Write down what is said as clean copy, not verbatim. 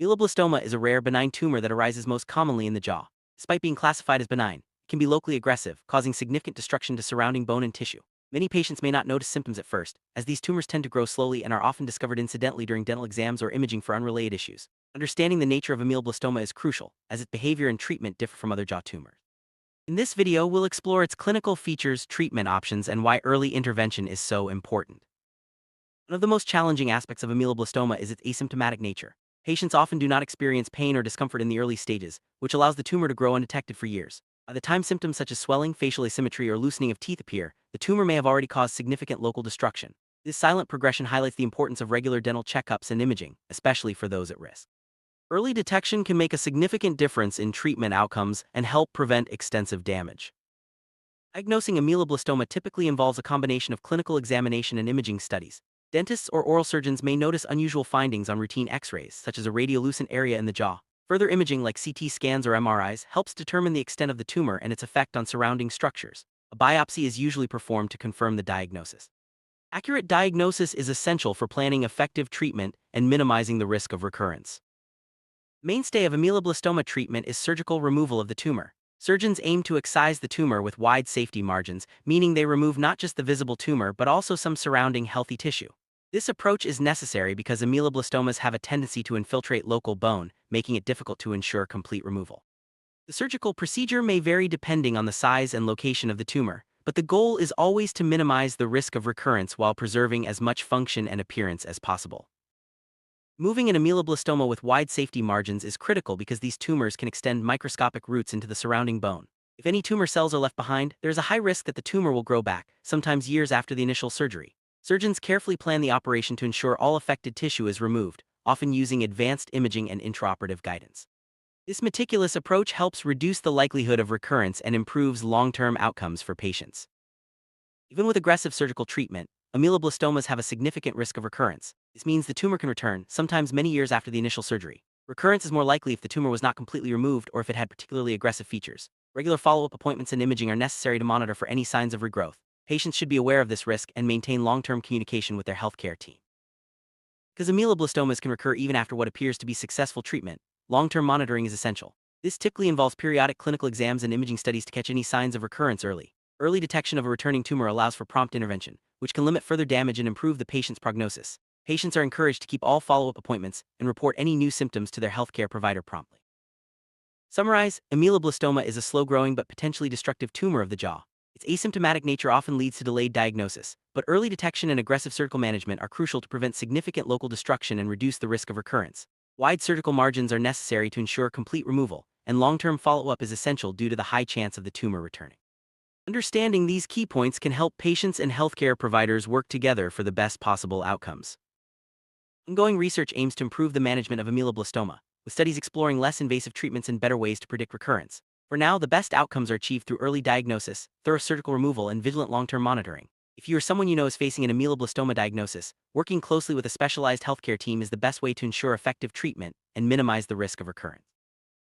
Ameloblastoma is a rare benign tumor that arises most commonly in the jaw. Despite being classified as benign, it can be locally aggressive, causing significant destruction to surrounding bone and tissue. Many patients may not notice symptoms at first, as these tumors tend to grow slowly and are often discovered incidentally during dental exams or imaging for unrelated issues. Understanding the nature of ameloblastoma is crucial, as its behavior and treatment differ from other jaw tumors. In this video, we'll explore its clinical features, treatment options, and why early intervention is so important. One of the most challenging aspects of ameloblastoma is its asymptomatic nature. Patients often do not experience pain or discomfort in the early stages, which allows the tumor to grow undetected for years. By the time symptoms such as swelling, facial asymmetry, or loosening of teeth appear, the tumor may have already caused significant local destruction. This silent progression highlights the importance of regular dental checkups and imaging, especially for those at risk. Early detection can make a significant difference in treatment outcomes and help prevent extensive damage. Diagnosing ameloblastoma typically involves a combination of clinical examination and imaging studies. Dentists or oral surgeons may notice unusual findings on routine X-rays, such as a radiolucent area in the jaw. Further imaging like CT scans or MRIs helps determine the extent of the tumor and its effect on surrounding structures. A biopsy is usually performed to confirm the diagnosis. Accurate diagnosis is essential for planning effective treatment and minimizing the risk of recurrence. Mainstay of ameloblastoma treatment is surgical removal of the tumor. Surgeons aim to excise the tumor with wide safety margins, meaning they remove not just the visible tumor but also some surrounding healthy tissue. This approach is necessary because ameloblastomas have a tendency to infiltrate local bone, making it difficult to ensure complete removal. The surgical procedure may vary depending on the size and location of the tumor, but the goal is always to minimize the risk of recurrence while preserving as much function and appearance as possible. Moving an ameloblastoma with wide safety margins is critical because these tumors can extend microscopic roots into the surrounding bone. If any tumor cells are left behind, there is a high risk that the tumor will grow back, sometimes years after the initial surgery. Surgeons carefully plan the operation to ensure all affected tissue is removed, often using advanced imaging and intraoperative guidance. This meticulous approach helps reduce the likelihood of recurrence and improves long-term outcomes for patients. Even with aggressive surgical treatment, ameloblastomas have a significant risk of recurrence. This means the tumor can return, sometimes many years after the initial surgery. Recurrence is more likely if the tumor was not completely removed or if it had particularly aggressive features. Regular follow-up appointments and imaging are necessary to monitor for any signs of regrowth. Patients should be aware of this risk and maintain long-term communication with their healthcare team. Because ameloblastomas can recur even after what appears to be successful treatment, long-term monitoring is essential. This typically involves periodic clinical exams and imaging studies to catch any signs of recurrence early. Early detection of a returning tumor allows for prompt intervention, which can limit further damage and improve the patient's prognosis. Patients are encouraged to keep all follow-up appointments and report any new symptoms to their healthcare provider promptly. Summarize: ameloblastoma is a slow-growing but potentially destructive tumor of the jaw. Its asymptomatic nature often leads to delayed diagnosis, but early detection and aggressive surgical management are crucial to prevent significant local destruction and reduce the risk of recurrence. Wide surgical margins are necessary to ensure complete removal, and long-term follow-up is essential due to the high chance of the tumor returning. Understanding these key points can help patients and healthcare providers work together for the best possible outcomes. Ongoing research aims to improve the management of ameloblastoma, with studies exploring less invasive treatments and better ways to predict recurrence. For now, the best outcomes are achieved through early diagnosis, thorough surgical removal, and vigilant long-term monitoring. If you or someone you know is facing an ameloblastoma diagnosis, working closely with a specialized healthcare team is the best way to ensure effective treatment and minimize the risk of recurrence.